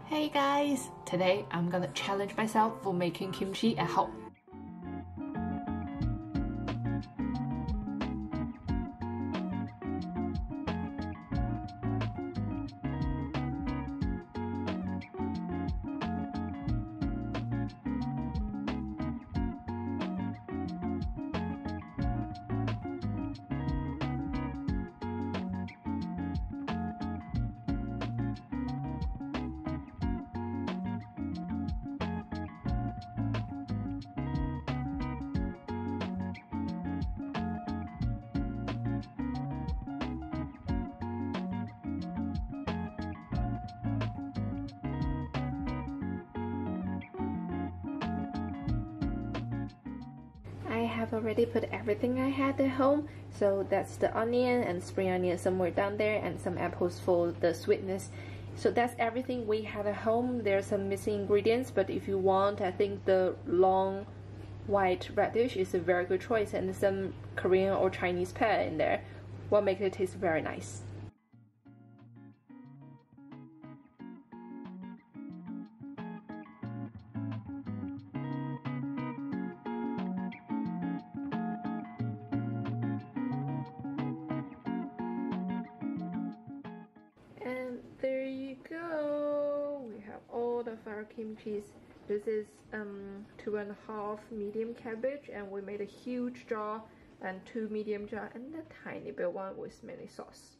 Hey guys! Today I'm gonna challenge myself for making kimchi at home. I have already put everything I had at home, so that's the onion and spring onion somewhere down there and some apples for the sweetness. So that's everything we had at home. There's some missing ingredients, but if you want, I think the long white radish is a very good choice, and some Korean or Chinese pear in there will make it taste very nice. And there you go. We have all of our kimchi. This is 2.5 medium cabbage, and we made a huge jar and 2 medium jar and a tiny bit one with mini sauce.